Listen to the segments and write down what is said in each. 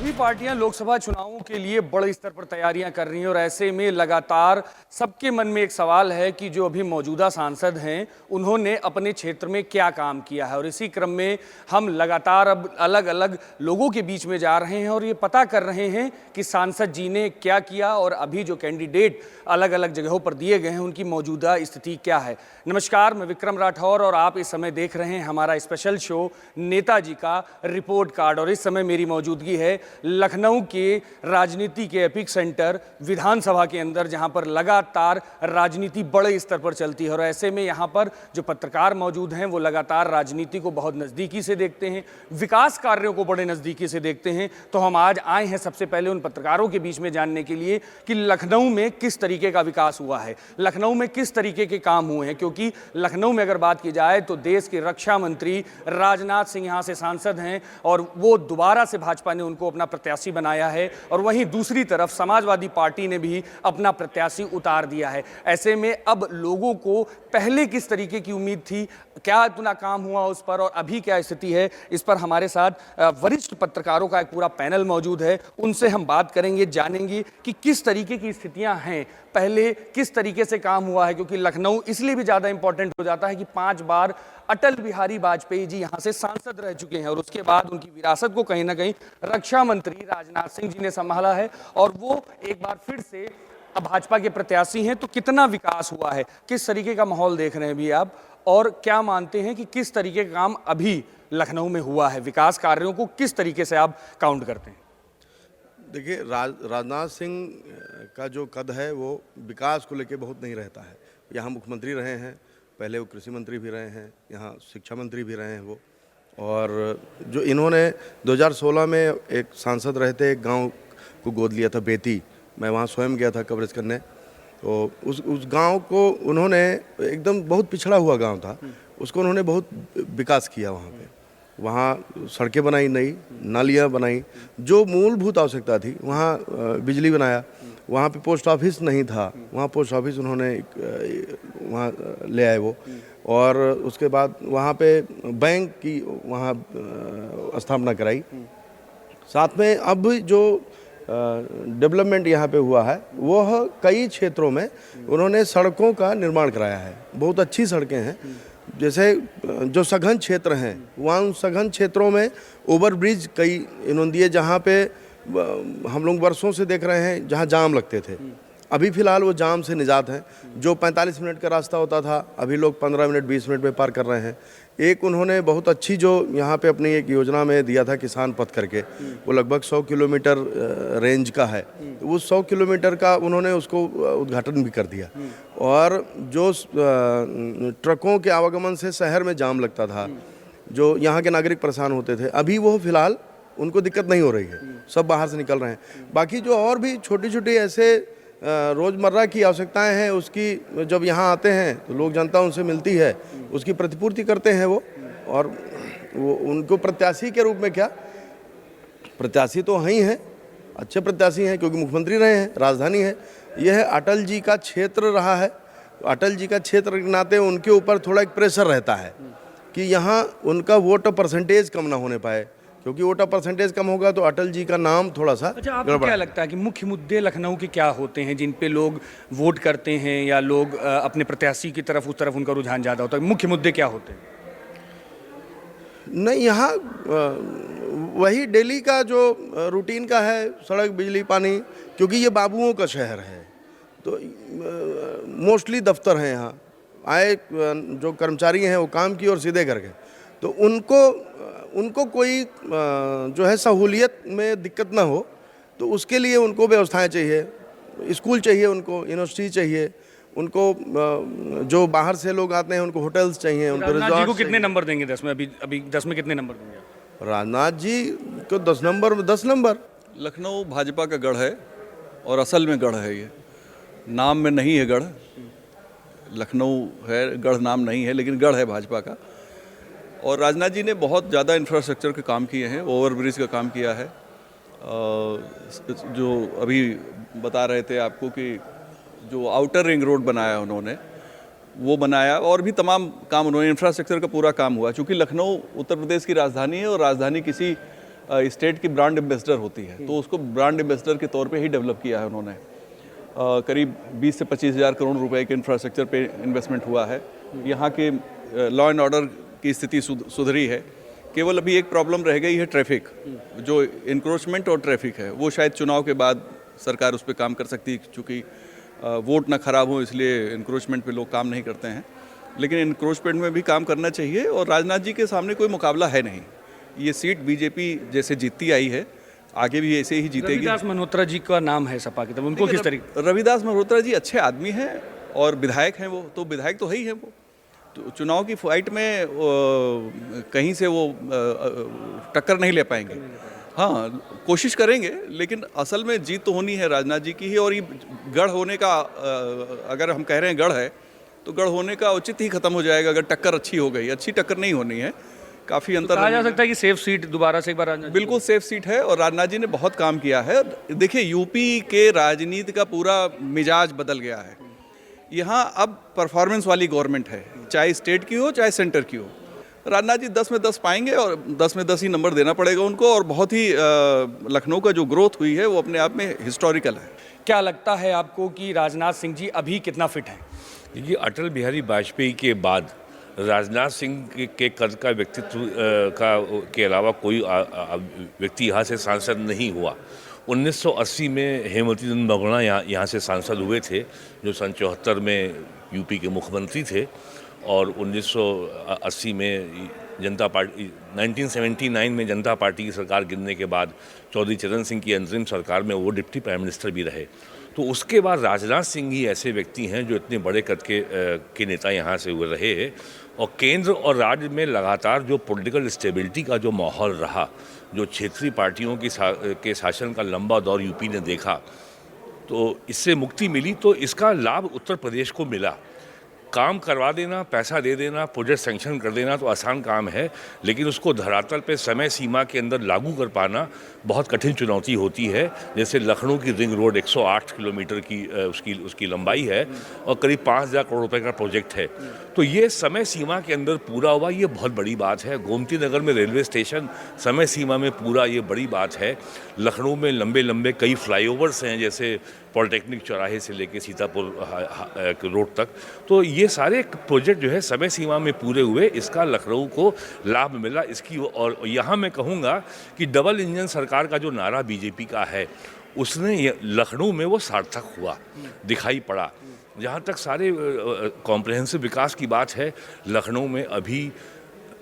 सभी पार्टियां लोकसभा चुनावों के लिए बड़े स्तर पर तैयारियां कर रही हैं और ऐसे में लगातार सबके मन में एक सवाल है कि जो अभी मौजूदा सांसद हैं उन्होंने अपने क्षेत्र में क्या काम किया है। और इसी क्रम में हम लगातार अब अलग अलग लोगों के बीच में जा रहे हैं और ये पता कर रहे हैं कि सांसद जी ने क्या किया और अभी जो कैंडिडेट अलग अलग जगहों पर दिए गए हैं उनकी मौजूदा स्थिति क्या है। नमस्कार, मैं विक्रम राठौर और आप इस समय देख रहे हैं हमारा स्पेशल शो नेताजी का रिपोर्ट कार्ड। और इस समय मेरी मौजूदगी है लखनऊ के राजनीति के एपिक सेंटर विधानसभा के अंदर, जहां पर लगातार राजनीति बड़े स्तर पर चलती है। और ऐसे में यहां पर जो पत्रकार मौजूद हैं वो लगातार राजनीति को बहुत नज़दीकी से देखते हैं, विकास कार्यों को बड़े नज़दीकी से देखते हैं। तो हम आज आए हैं सबसे पहले उन पत्रकारों के बीच में जानने के लिए कि लखनऊ में किस तरीके का विकास हुआ है, लखनऊ में किस तरीके के काम हुए हैं। क्योंकि लखनऊ में अगर बात की जाए तो देश के रक्षा मंत्री राजनाथ सिंह यहाँ से सांसद हैं और वो दोबारा से भाजपा ने उनको अपना प्रत्याशी बनाया है। और वहीं दूसरी तरफ समाजवादी पार्टी ने भी अपना प्रत्याशी उतार दिया है। ऐसे में अब लोगों को पहले किस तरीके की उम्मीद थी, क्या इतना काम हुआ उस पर और अभी क्या स्थिति है, इस पर हमारे साथ वरिष्ठ पत्रकारों का एक पूरा पैनल मौजूद है। उनसे हम बात करेंगे, जानेंगे कि किस तरीके की स्थितियां हैं, पहले किस तरीके से काम हुआ है। क्योंकि लखनऊ इसलिए भी ज़्यादा इंपॉर्टेंट हो जाता है कि 5 बार अटल बिहारी वाजपेयी जी यहाँ से सांसद रह चुके हैं और उसके बाद उनकी विरासत को कहीं ना कहीं रक्षा मंत्री राजनाथ सिंह जी ने संभाला है और वो एक बार फिर से अब भाजपा के प्रत्याशी हैं। तो कितना विकास हुआ है, किस तरीके का माहौल देख रहे हैं भी आप, और क्या मानते हैं कि किस तरीके का काम अभी लखनऊ में हुआ है, विकास कार्यों को किस तरीके से आप काउंट करते हैं? देखिए, राजनाथ सिंह का जो कद है वो विकास को लेके बहुत नहीं रहता है। यहाँ मुख्यमंत्री रहे हैं, पहले वो कृषि मंत्री भी रहे हैं, यहाँ शिक्षा मंत्री भी रहे हैं वो। और जो इन्होंने 2016 में एक सांसद रहे थे, एक गांव को गोद लिया था बेती, मैं वहाँ स्वयं गया था कवरेज करने। तो उस गांव को उन्होंने एकदम बहुत पिछड़ा हुआ गांव था, उसको उन्होंने बहुत विकास किया। वहाँ सड़कें बनाई, नई नालियाँ बनाई, जो मूलभूत आवश्यकता थी वहाँ बिजली बनाया। वहाँ पे पोस्ट ऑफिस नहीं था, वहाँ पोस्ट ऑफिस उन्होंने वहाँ ले आए वो। और उसके बाद वहाँ पे बैंक की वहाँ स्थापना कराई। साथ में अब जो डेवलपमेंट यहाँ पे हुआ है वह कई क्षेत्रों में उन्होंने सड़कों का निर्माण कराया है, बहुत अच्छी सड़कें हैं। जैसे जो सघन क्षेत्र हैं वहाँ उन सघन क्षेत्रों में ओवरब्रिज कई इन्होंने दिए, जहाँ पे हम लोग वर्षों से देख रहे हैं जहाँ जाम लगते थे, अभी फ़िलहाल वो जाम से निजात हैं। जो 45 मिनट का रास्ता होता था अभी लोग 15 मिनट 20 मिनट में पार कर रहे हैं। एक उन्होंने बहुत अच्छी जो यहाँ पे अपनी एक योजना में दिया था किसान पथ करके, वो लगभग 100 किलोमीटर रेंज का है। तो वो 100 किलोमीटर का उन्होंने उसको उद्घाटन भी कर दिया। और जो ट्रकों के आवागमन से शहर में जाम लगता था, जो यहाँ के नागरिक परेशान होते थे, अभी वो फिलहाल उनको दिक्कत नहीं हो रही है, सब बाहर से निकल रहे हैं। बाकी जो और भी छोटी छोटी ऐसे रोज़मर्रा की आवश्यकताएं हैं, उसकी जब यहाँ आते हैं तो लोग जनता उनसे मिलती है, उसकी प्रतिपूर्ति करते हैं वो। और वो उनको प्रत्याशी के रूप में, क्या प्रत्याशी तो हैं ही हैं, अच्छे प्रत्याशी हैं क्योंकि मुख्यमंत्री रहे हैं, राजधानी है, यह है अटल जी का क्षेत्र रहा है। अटल जी का क्षेत्र के नाते उनके ऊपर थोड़ा एक प्रेशर रहता है कि यहाँ उनका वोट परसेंटेज कम ना होने पाए, क्योंकि वोटर परसेंटेज कम होगा तो अटल जी का नाम थोड़ा सा। अच्छा, आपको क्या लगता है कि मुख्य मुद्दे लखनऊ के क्या होते हैं जिन पे लोग वोट करते हैं या लोग अपने प्रत्याशी की तरफ, उस तरफ उनका रुझान ज़्यादा होता है? मुख्य मुद्दे क्या होते हैं? नहीं, यहाँ वही डेली का जो रूटीन का है, सड़क, बिजली, पानी, क्योंकि ये बाबुओं का शहर है तो मोस्टली दफ्तर हैं यहाँ। आए जो कर्मचारी हैं वो काम की और सीधे घर गए, तो उनको कोई जो है सहूलियत में दिक्कत ना हो, तो उसके लिए उनको व्यवस्थाएं चाहिए, स्कूल चाहिए, उनको यूनिवर्सिटी चाहिए, उनको जो बाहर से लोग आते हैं उनको होटल्स चाहिए, उनको राजनाथ जी को कितने नंबर देंगे 10 में? अभी 10 में कितने नंबर देंगे? राजनाथ जी को 10 नंबर में 10 नंबर। लखनऊ भाजपा का गढ़ है और असल में गढ़ है, ये नाम में नहीं है गढ़। लखनऊ है, गढ़ नाम नहीं है, लेकिन गढ़ है भाजपा का। और राजनाथ जी ने बहुत ज़्यादा इंफ्रास्ट्रक्चर के काम किए हैं, ओवरब्रिज का काम किया है। जो अभी बता रहे थे आपको कि जो आउटर रिंग रोड बनाया उन्होंने, वो बनाया, और भी तमाम काम उन्होंने, इंफ्रास्ट्रक्चर का पूरा काम हुआ। चूँकि लखनऊ उत्तर प्रदेश की राजधानी है और राजधानी किसी स्टेट की ब्रांड एम्बेसडर होती है, तो उसको ब्रांड एम्बेसडर के तौर पे ही डेवलप किया है उन्होंने। करीब 20 से 25 हज़ार करोड़ रुपए के इंफ्रास्ट्रक्चर पे इन्वेस्टमेंट हुआ है। यहाँ के लॉ एंड ऑर्डर की स्थिति सुधरी है। केवल अभी एक प्रॉब्लम रह गई है ट्रैफिक, जो इंक्रोचमेंट और ट्रैफिक है, वो शायद चुनाव के बाद सरकार उस पर काम कर सकती है, चूँकि वोट ना खराब हो इसलिए इंक्रोचमेंट पे लोग काम नहीं करते हैं, लेकिन इंक्रोचमेंट में भी काम करना चाहिए। और राजनाथ जी के सामने कोई मुकाबला है नहीं। ये सीट बीजेपी जैसे जीतती आई है, आगे भी ऐसे ही जीतेगी। रविदास मल्होत्रा जी का नाम है सपा की तरफ, उनको किस तरीके? रविदास मल्होत्रा जी अच्छे आदमी हैं और विधायक हैं, वो तो विधायक तो है ही है। वो तो चुनाव की फाइट में कहीं से वो टक्कर नहीं ले पाएंगे। हाँ, कोशिश करेंगे, लेकिन असल में जीत तो होनी है राजनाथ जी की ही। और ये गढ़ होने का, अगर हम कह रहे हैं गढ़ है, तो गढ़ होने का औचित्य ही खत्म हो जाएगा अगर टक्कर अच्छी हो गई। अच्छी टक्कर नहीं होनी है, काफ़ी अंतर कहा जा सकता है कि सेफ सीट दोबारा से एक बार राजनाथ? बिल्कुल सेफ सीट है और राजनाथ जी ने बहुत काम किया है। देखिए, यूपी के राजनीति का पूरा मिजाज बदल गया है। यहाँ अब परफॉर्मेंस वाली गवर्नमेंट है, चाहे स्टेट की हो चाहे सेंटर की हो। राजनाथ जी 10 में 10 पाएंगे और 10 में 10 ही नंबर देना पड़ेगा उनको। और बहुत ही लखनऊ का जो ग्रोथ हुई है वो अपने आप में हिस्टोरिकल है। क्या लगता है आपको कि राजनाथ सिंह जी अभी कितना फिट हैं? देखिए, अटल बिहारी वाजपेयी के बाद राजनाथ सिंह के कद का व्यक्तित्व के अलावा कोई व्यक्ति यहाँ से सांसद नहीं हुआ। 1980 में हेमवती नंद बहुगुणा यहाँ से सांसद हुए थे, जो सन 74 में यूपी के मुख्यमंत्री थे। और 1980 में जनता पार्टी 1979 में जनता पार्टी की सरकार गिरने के बाद चौधरी चरण सिंह की अंतरिम सरकार में वो डिप्टी प्राइम मिनिस्टर भी रहे। तो उसके बाद राजनाथ सिंह ही ऐसे व्यक्ति हैं जो इतने बड़े कद के नेता यहाँ से हुए रहे हैं। और केंद्र और राज्य में लगातार जो पॉलिटिकल स्टेबिलिटी का जो माहौल रहा, जो क्षेत्रीय पार्टियों के शासन का लंबा दौर यूपी ने देखा, तो इससे मुक्ति मिली। तो इसका लाभ उत्तर प्रदेश को मिला। काम करवा देना, पैसा दे देना, प्रोजेक्ट सैंक्शन कर देना तो आसान काम है, लेकिन उसको धरातल पे समय सीमा के अंदर लागू कर पाना बहुत कठिन चुनौती होती है। जैसे लखनऊ की रिंग रोड 108 किलोमीटर की उसकी लंबाई है और करीब 5,000 करोड़ रुपए का प्रोजेक्ट है। तो ये समय सीमा के अंदर पूरा हुआ, ये बहुत बड़ी बात है। गोमती नगर में रेलवे स्टेशन समय सीमा में पूरा, ये बड़ी बात है। लखनऊ में लंबे लंबे कई फ्लाईओवर्स हैं, जैसे पॉलिटेक्निक चौराहे से लेके सीतापुर रोड तक। तो ये सारे प्रोजेक्ट जो है समय सीमा में पूरे हुए, इसका लखनऊ को लाभ मिला इसकी। और यहाँ मैं कहूँगा कि डबल इंजन सरकार का जो नारा बीजेपी का है, उसने लखनऊ में वो सार्थक हुआ, दिखाई पड़ा। जहाँ तक सारे कॉम्प्रिहेंसिव विकास की बात है, लखनऊ में अभी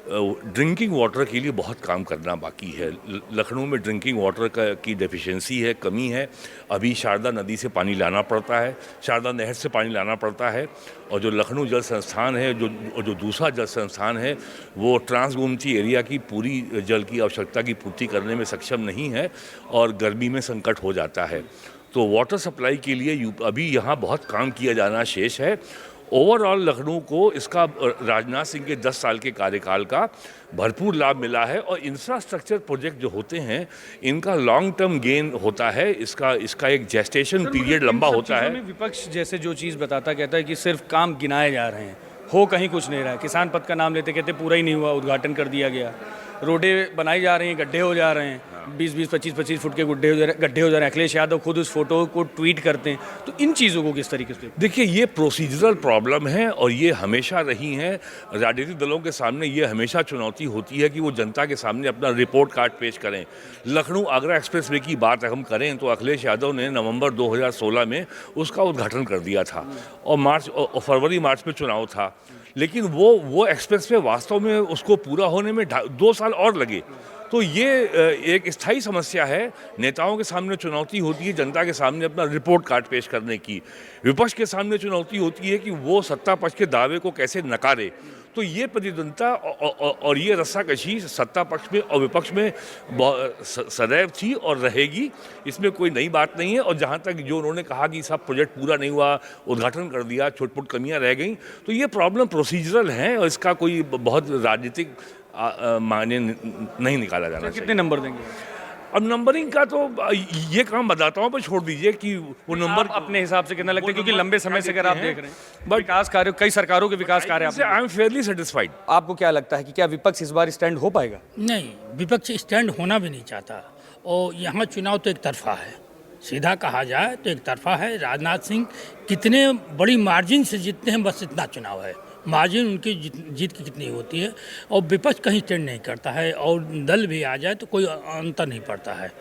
ड्रिंकिंग वाटर के लिए बहुत काम करना बाकी है। लखनऊ में ड्रिंकिंग वाटर की डेफिशिएंसी है, कमी है। अभी शारदा नदी से पानी लाना पड़ता है, शारदा नहर से पानी लाना पड़ता है। और जो लखनऊ जल संस्थान है, जो दूसरा जल संस्थान है, वो ट्रांस गोमती एरिया की पूरी जल की आवश्यकता की पूर्ति करने में सक्षम नहीं है और गर्मी में संकट हो जाता है। तो वाटर सप्लाई के लिए अभी यहाँ बहुत काम किया जाना शेष है। ओवरऑल लखनऊ को इसका राजनाथ सिंह के 10 साल के कार्यकाल का भरपूर लाभ मिला है। और इंफ्रास्ट्रक्चर प्रोजेक्ट जो होते हैं, इनका लॉन्ग टर्म गेन होता है, इसका एक जेस्टेशन पीरियड लंबा होता है। विपक्ष जैसे जो चीज़ कहता है कि सिर्फ काम गिनाए जा रहे हैं, हो कहीं कुछ नहीं रहा है। किसान पथ का नाम लेते कहते पूरा ही नहीं हुआ, उद्घाटन कर दिया गया। रोडें बनाई जा रही हैं, गड्ढे हो जा रहे हैं, 20-20, 25-25 फुट के गड्ढे हो जा रहे हैं। अखिलेश यादव खुद उस फोटो को ट्वीट करते हैं। तो इन चीज़ों को किस तरीके से? देखिए, ये प्रोसीजरल प्रॉब्लम है और ये हमेशा रही हैं। राजनीतिक दलों के सामने ये हमेशा चुनौती होती है कि वो जनता के सामने अपना रिपोर्ट कार्ड पेश करें। लखनऊ आगरा एक्सप्रेसवे की बात हम करें तो अखिलेश यादव ने नवंबर 2016 में उसका उद्घाटन कर दिया था और फरवरी मार्च में चुनाव था। लेकिन वो एक्सप्रेसवे वास्तव में उसको पूरा होने में 2 साल और लगे। तो ये एक स्थायी समस्या है। नेताओं के सामने चुनौती होती है जनता के सामने अपना रिपोर्ट कार्ड पेश करने की। विपक्ष के सामने चुनौती होती है कि वो सत्ता पक्ष के दावे को कैसे नकारे। तो ये प्रतिद्वंदता और ये रस्साकशी सत्ता पक्ष में और विपक्ष में सदैव थी और रहेगी, इसमें कोई नई बात नहीं है। और जहाँ तक जो उन्होंने कहा कि सब प्रोजेक्ट पूरा नहीं हुआ, उद्घाटन कर दिया, छोट-मोट कमियां रह गई, तो ये प्रॉब्लम प्रोसीजरल है और इसका कोई बहुत राजनीतिक मायने नहीं निकाला जाना चाहिए। कितने नंबर देंगे? अब नंबरिंग का तो ये काम मतदाताओं पर छोड़ दीजिए कि वो नंबर आप अपने हिसाब से कितना लगता है, क्योंकि लंबे समय से अगर आप देख रहे हैं बट विकास कार्य, कई सरकारों के विकास कार्य आई एम फेयरली सेटिस्फाइड। आपको क्या लगता है कि क्या विपक्ष इस बार स्टैंड हो पाएगा? नहीं, विपक्ष स्टैंड होना भी नहीं चाहता। और यहाँ चुनाव तो एक तरफा है, सीधा कहा जाए तो एक तरफा है। राजनाथ सिंह कितने बड़ी मार्जिन से जीतते हैं, बस इतना चुनाव है। मार्जिन उनकी जीत की कितनी होती है, और विपक्ष कहीं स्टैंड नहीं करता है, और दल भी आ जाए तो कोई अंतर नहीं पड़ता है।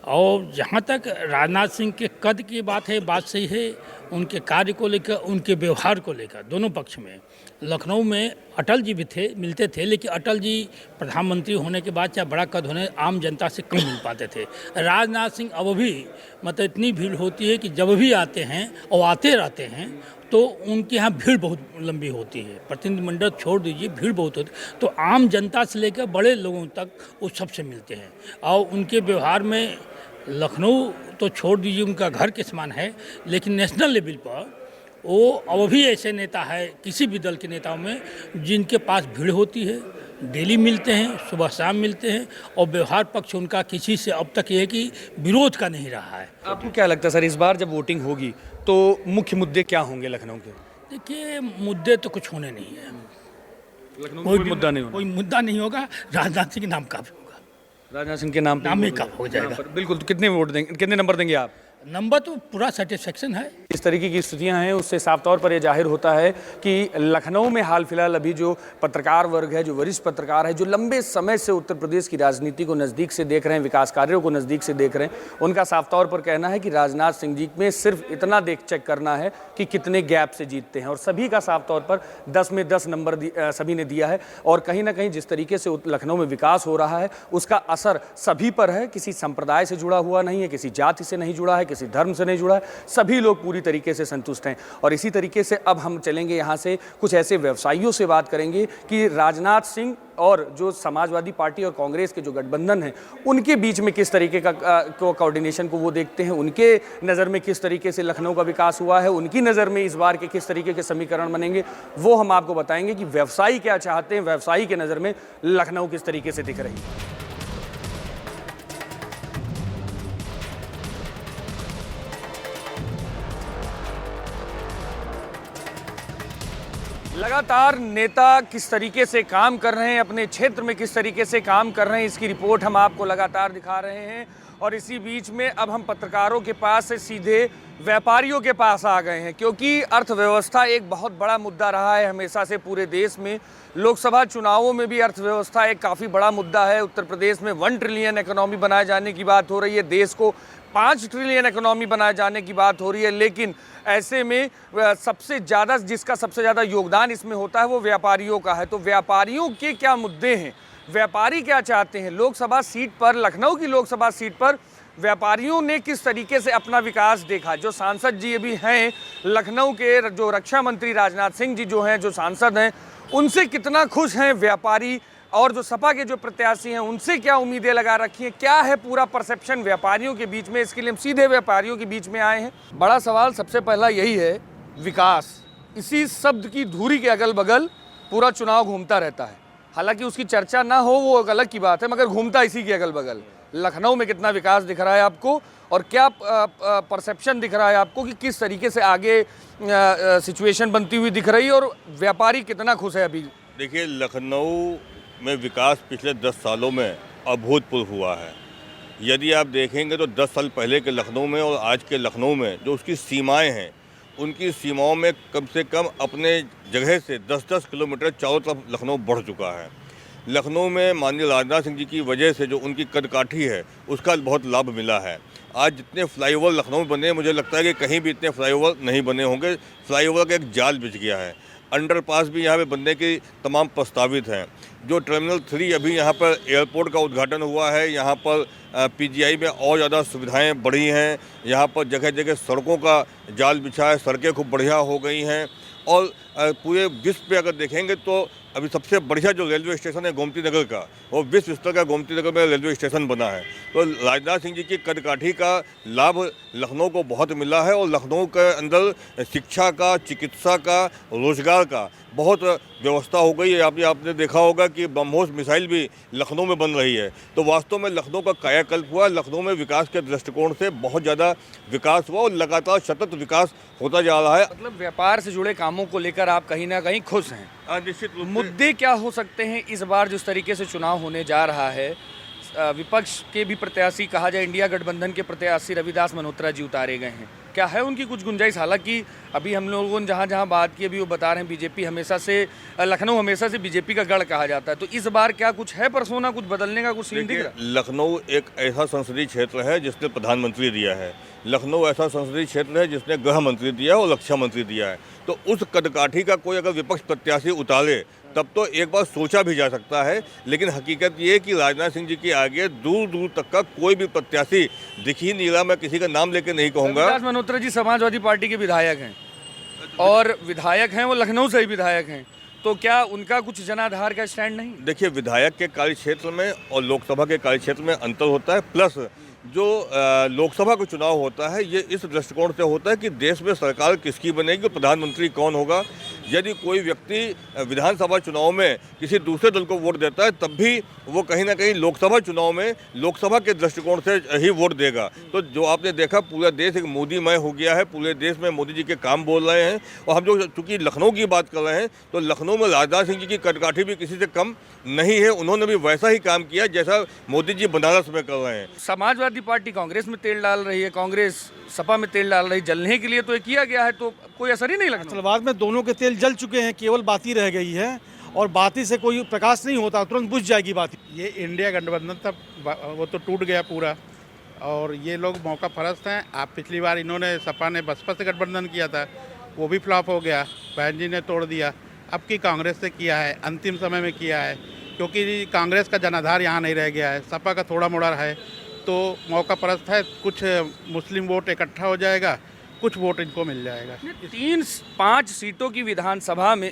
और जहाँ तक राजनाथ सिंह के कद की बात है, बात सही है। उनके कार्य को लेकर, उनके व्यवहार को लेकर दोनों पक्ष में। लखनऊ में अटल जी भी थे, मिलते थे, लेकिन अटल जी प्रधानमंत्री होने के बाद चाहे बड़ा कद होने, आम जनता से कम मिल पाते थे। राजनाथ सिंह अब भी मतलब इतनी भीड़ होती है कि जब भी आते हैं और आते रहते हैं तो उनके यहाँ भीड़ बहुत लंबी होती है। प्रतिनिधिमंडल छोड़ दीजिए, भीड़ बहुत होती है। तो आम जनता से लेकर बड़े लोगों तक वो सबसे मिलते हैं। और उनके व्यवहार में लखनऊ तो छोड़ दीजिए, उनका घर के समान है, लेकिन नेशनल लेवल पर वो अब भी ऐसे नेता है, किसी भी दल के नेताओं में, जिनके पास भीड़ होती है, डेली मिलते हैं, सुबह शाम मिलते हैं, और व्यवहार पक्ष उनका किसी से अब तक ये है कि विरोध का नहीं रहा है। आपको क्या लगता है सर, इस बार जब वोटिंग होगी तो मुख्य मुद्दे क्या होंगे लखनऊ के? देखिए, मुद्दे तो कुछ होने नहीं है, लखनऊ में कोई मुद्दा नहीं होगा। कोई मुद्दा नहीं होगा। राजनाथ सिंह के नाम काफी होगा, राजनाथ सिंह के नाम पे नाम ही काफी हो जाएगा। बिल्कुल। तो कितने वोट देंगे, कितने नंबर देंगे आप? नंबर तो पूरा सेटिस्फेक्शन है। इस तरीके की स्थितियां हैं, उससे साफ तौर पर यह जाहिर होता है कि लखनऊ में हाल फिलहाल अभी जो पत्रकार वर्ग है, जो वरिष्ठ पत्रकार है, जो लंबे समय से उत्तर प्रदेश की राजनीति को नज़दीक से देख रहे हैं, विकास कार्यों को नज़दीक से देख रहे हैं, उनका साफ तौर पर कहना है कि राजनाथ सिंह जी में सिर्फ इतना चेक करना है कि कितने गैप से जीतते हैं। और सभी का साफ तौर पर 10 में 10 नंबर सभी ने दिया है। और कहीं ना कहीं जिस तरीके से लखनऊ में विकास हो रहा है, उसका असर सभी पर है। किसी संप्रदाय से जुड़ा हुआ नहीं है, किसी जाति से नहीं जुड़ा है, किसी धर्म से नहीं जुड़ा है, सभी लोग पूरी तरीके से संतुष्ट हैं। और इसी तरीके से अब हम चलेंगे यहाँ से कुछ ऐसे व्यवसायियों से बात करेंगे कि राजनाथ सिंह और जो समाजवादी पार्टी और कांग्रेस के जो गठबंधन है, उनके बीच में किस तरीके का कोऑर्डिनेशन को वो देखते हैं, उनके नज़र में किस तरीके से लखनऊ का विकास हुआ है, उनकी नज़र में इस बार के किस तरीके के समीकरण बनेंगे, वो हम आपको बताएंगे कि व्यवसायी क्या चाहते हैं, व्यवसायी के नज़र में लखनऊ किस तरीके से दिख रही है। लगातार नेता किस तरीके से काम कर रहे हैं, अपने क्षेत्र में किस तरीके से काम कर रहे हैं, इसकी रिपोर्ट हम आपको लगातार दिखा रहे हैं। और इसी बीच में अब हम पत्रकारों के पास से सीधे व्यापारियों के पास आ गए हैं, क्योंकि अर्थव्यवस्था एक बहुत बड़ा मुद्दा रहा है हमेशा से पूरे देश में। लोकसभा चुनावों में भी अर्थव्यवस्था एक काफ़ी बड़ा मुद्दा है। उत्तर प्रदेश में 1 ट्रिलियन इकोनॉमी बनाए जाने की बात हो रही है, देश को 5 ट्रिलियन इकोनॉमी बनाए जाने की बात हो रही है। लेकिन ऐसे में सबसे ज़्यादा जिसका सबसे ज़्यादा योगदान इसमें होता है वो व्यापारियों का है। तो व्यापारियों के क्या मुद्दे हैं, व्यापारी क्या चाहते हैं, लोकसभा सीट पर, लखनऊ की लोकसभा सीट पर व्यापारियों ने किस तरीके से अपना विकास देखा। जो सांसद जी अभी हैं लखनऊ के, जो रक्षा मंत्री राजनाथ सिंह जी जो हैं, जो सांसद हैं, उनसे कितना खुश हैं व्यापारी, और जो सपा के जो प्रत्याशी हैं उनसे क्या उम्मीदें लगा रखी हैं, क्या है पूरा परसेप्शन व्यापारियों के बीच में। इसके लिए हम सीधे व्यापारियों के बीच में आए हैं। बड़ा सवाल सबसे पहला यही है, विकास, इसी शब्द की धुरी के अगल बगल पूरा चुनाव घूमता रहता है। हालांकि उसकी चर्चा ना हो वो एक अलग की बात है, मगर घूमता इसी के अगल बगल। लखनऊ में कितना विकास दिख रहा है आपको, और क्या परसेप्शन दिख रहा है आपको कि किस तरीके से आगे सिचुएशन बनती हुई दिख रही है, और व्यापारी कितना खुश है अभी? देखिए, लखनऊ में विकास पिछले 10 सालों में अभूतपूर्व हुआ है। यदि आप देखेंगे तो 10 साल पहले के लखनऊ में और आज के लखनऊ में जो उसकी सीमाएं हैं, उनकी सीमाओं में कम से कम अपने जगह से 10-10 किलोमीटर चारों तरफ लखनऊ बढ़ चुका है। लखनऊ में माननीय राजनाथ सिंह जी की वजह से जो उनकी कदकाठी है, उसका बहुत लाभ मिला है। आज जितने फ्लाईओवर लखनऊ में बने, मुझे लगता है कि कहीं भी इतने फ्लाईओवर नहीं बने होंगे। फ्लाईओवर का एक जाल बिछ गया है। अंडरपास भी यहाँ पे बनने की तमाम प्रस्तावित हैं। जो टर्मिनल 3 अभी यहाँ पर एयरपोर्ट का उद्घाटन हुआ है, यहाँ पर पीजीआई में और ज़्यादा सुविधाएं बढ़ी हैं। यहाँ पर जगह जगह सड़कों का जाल बिछा है, सड़कें खूब बढ़िया हो गई हैं। और पूरे विश्व पे अगर देखेंगे तो अभी सबसे बढ़िया जो रेलवे स्टेशन है गोमती नगर का, वो विश्व स्तर का गोमती नगर में रेलवे स्टेशन बना है। तो राजनाथ सिंह जी की कदकाठी का लाभ लखनऊ को बहुत मिला है और लखनऊ के अंदर शिक्षा का, चिकित्सा का, रोजगार का बहुत व्यवस्था हो गई है। आपने देखा होगा कि ब्रह्मोस मिसाइल भी लखनऊ में बन रही है। तो वास्तव में लखनऊ का कायाकल्प हुआ, लखनऊ में विकास के दृष्टिकोण से बहुत ज़्यादा विकास हुआ और लगातार सतत विकास होता जा रहा है। मतलब व्यापार से जुड़े कामों को लेकर आप कहीं ना कहीं खुश हैं। निश्चित रूप से मुद्दे क्या हो सकते हैं इस बार जिस तरीके से चुनाव होने जा रहा है? विपक्ष के भी प्रत्याशी, कहा जाए इंडिया गठबंधन के प्रत्याशी रविदास मल्होत्रा जी उतारे गए हैं, क्या है उनकी कुछ गुंजाइश? हालांकि अभी हम लोगों ने जहां जहां बात की अभी वो बता रहे हैं बीजेपी हमेशा से, लखनऊ हमेशा से बीजेपी का गढ़ कहा जाता है, तो इस बार क्या कुछ है परसोना, कुछ बदलने का कुछ सीन दिख रहा है? लखनऊ एक ऐसा संसदीय क्षेत्र है जिसने प्रधानमंत्री दिया है, लखनऊ ऐसा संसदीय क्षेत्र है जिसने गृह मंत्री दिया है और रक्षा मंत्री दिया है। तो उस कदकाठी का कोई अगर विपक्ष प्रत्याशी उतारे तब तो एक बार सोचा भी जा सकता है, लेकिन हकीकत ये है कि राजनाथ सिंह जी के आगे दूर दूर तक का कोई भी प्रत्याशी दिख ही नहीं रहा। मैं किसी का नाम लेके नहीं कहूँगा। रविदास मल्होत्रा जी समाजवादी पार्टी के विधायक हैं और विधायक हैं, वो लखनऊ से ही विधायक हैं, तो क्या उनका कुछ जनाधार का स्टैंड नहीं? देखिए, विधायक के कार्य क्षेत्र में और लोकसभा के कार्य क्षेत्र में अंतर होता है। प्लस जो लोकसभा का चुनाव होता है ये इस दृष्टिकोण से होता है कि देश में सरकार किसकी बनेगी, प्रधानमंत्री कौन होगा। यदि कोई व्यक्ति विधानसभा चुनाव में किसी दूसरे दल को वोट देता है तब भी वो कहीं ना कहीं लोकसभा चुनाव में लोकसभा के दृष्टिकोण से ही वोट देगा। तो जो आपने देखा पूरा देश एक मोदीमय हो गया है, पूरे देश में मोदी जी के काम बोल रहे हैं। और हम जो चूँकि लखनऊ की बात कर रहे हैं तो लखनऊ में राजनाथ सिंह जी की कदकाठी भी किसी से कम नहीं है। उन्होंने भी वैसा ही काम किया जैसा मोदी जी बनारस में कर रहे हैं। समाजवादी पार्टी कांग्रेस में तेल डाल रही है, कांग्रेस सपा में तेल डाल रही है, जलने के लिए तो ये किया गया है, तो कोई असर ही नहीं लगता। असलवाद में दोनों के तेल जल चुके हैं, केवल बाती रह गई है और बाती से कोई प्रकाश नहीं होता, तुरंत बुझ जाएगी बाती। ये इंडिया गठबंधन तब वो तो टूट गया पूरा और ये लोग मौका परस्त हैं। आप पिछली बार इन्होंने सपा ने बसपा से गठबंधन किया था, वो भी फ्लॉप हो गया, बहन जी ने तोड़ दिया। अब की कांग्रेस से किया है, अंतिम समय में किया है, क्योंकि कांग्रेस का जनाधार यहाँ नहीं रह गया है, सपा का थोड़ा मोड़ा है, तो मौका परस्त है। कुछ मुस्लिम वोट इकट्ठा हो जाएगा, कुछ वोट इनको मिल जाएगा। 3-5 सीटों की विधानसभा में,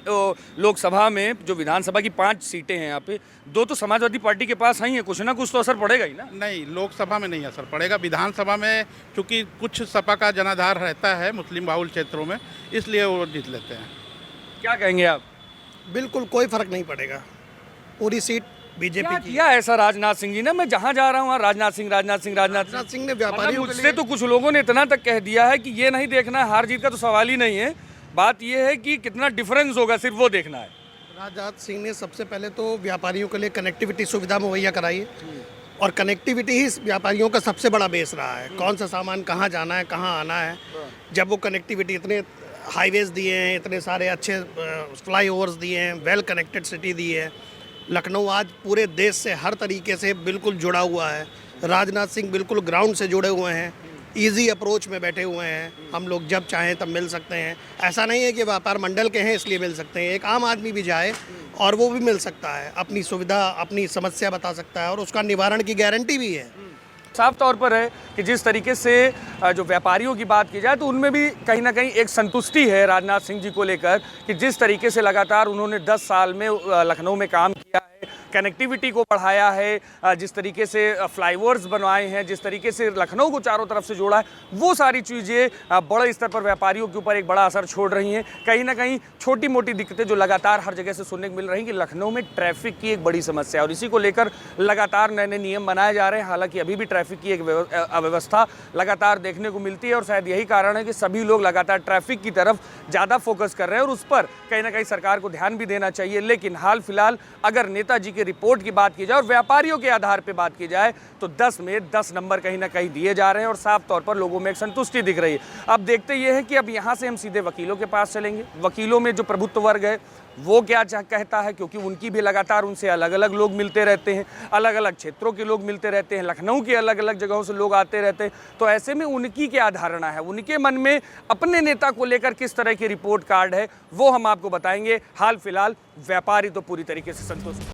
लोकसभा में जो विधानसभा की 5 सीटें हैं यहाँ पे, 2 तो समाजवादी पार्टी के पास ही है, कुछ ना कुछ तो असर पड़ेगा ही ना। नहीं, लोकसभा में नहीं असर पड़ेगा, विधानसभा में चूँकि कुछ सपा का जनाधार रहता है मुस्लिम बाहुल क्षेत्रों में, इसलिए वो जीत लेते हैं। क्या कहेंगे आप? बिल्कुल कोई फर्क नहीं पड़ेगा, पूरी सीट बीजेपी क्या की। किया ऐसा राजनाथ सिंह जी ने? मैं जहां जा रहा हूं राजनाथ सिंह ने व्यापारियों के मुझसे लिए तो कुछ लोगों ने इतना तक कह दिया है कि ये नहीं देखना है, हार जीत का तो सवाल ही नहीं है, बात ये है कि कितना डिफरेंस होगा, सिर्फ वो देखना है। राजनाथ सिंह ने सबसे पहले तो व्यापारियों के लिए कनेक्टिविटी सुविधा मुहैया कराई है और कनेक्टिविटी ही व्यापारियों का सबसे बड़ा बेस रहा है। कौन सा सामान कहाँ जाना है, कहाँ आना है, जब वो कनेक्टिविटी, इतने हाईवेज दिए हैं, इतने सारे अच्छे फ्लाईओवर्स दिए हैं, वेल कनेक्टेड सिटी दी है। लखनऊ आज पूरे देश से हर तरीके से बिल्कुल जुड़ा हुआ है। राजनाथ सिंह बिल्कुल ग्राउंड से जुड़े हुए हैं, इजी अप्रोच में बैठे हुए हैं। हम लोग जब चाहें तब मिल सकते हैं, ऐसा नहीं है कि व्यापार मंडल के हैं इसलिए मिल सकते हैं। एक आम आदमी भी जाए और वो भी मिल सकता है, अपनी सुविधा, अपनी समस्या बता सकता है और उसका निवारण की गारंटी भी है। साफ तौर पर है कि जिस तरीके से जो व्यापारियों की बात की जाए तो उनमें भी कहीं ना कहीं एक संतुष्टि है राजनाथ सिंह जी को लेकर कि जिस तरीके से लगातार उन्होंने 10 साल में लखनऊ में काम किया है, कनेक्टिविटी को बढ़ाया है, जिस तरीके से फ्लाईओवर्स बनवाए हैं, जिस तरीके से लखनऊ को चारों तरफ से जोड़ा है, वो सारी चीज़ें बड़े स्तर पर व्यापारियों के ऊपर एक बड़ा असर छोड़ रही हैं। कहीं ना कहीं छोटी मोटी दिक्कतें जो लगातार हर जगह से सुनने को मिल रही हैं कि लखनऊ में ट्रैफिक की एक बड़ी समस्या है और इसी को लेकर लगातार नए नए नियम बनाए जा रहे हैं। हालांकि अभी भी ट्रैफिक की एक अव्यवस्था लगातार देखने को मिलती है और शायद यही कारण है कि सभी लोग लगातार ट्रैफिक की तरफ ज़्यादा फोकस कर रहे हैं और उस पर कहीं ना कहीं सरकार को ध्यान भी देना चाहिए। लेकिन हाल फिलहाल अगर नेताजी के रिपोर्ट की बात की जाए और व्यापारियों के आधार पर बात की जाए तो 10 में 10 नंबर कहीं ना कहीं दिए जा रहे हैं और साफ तौर पर लोगों में एक संतुष्टि दिख रही है। अब देखते ये है कि अब यहाँ से हम सीधे वकीलों के पास चलेंगे। वकीलों में जो प्रभुत्व वर्ग है वो क्या कहता है, क्योंकि उनकी भी लगातार उनसे अलग अलग लोग मिलते रहते हैं, अलग अलग क्षेत्रों के लोग मिलते रहते हैं, लखनऊ के अलग अलग जगहों से लोग आते रहते हैं। तो ऐसे में उनकी क्या धारणा है, उनके मन में अपने नेता को लेकर किस तरह की रिपोर्ट कार्ड है, वो हम आपको बताएंगे। हाल फिलहाल व्यापारी तो पूरी तरीके से संतुष्ट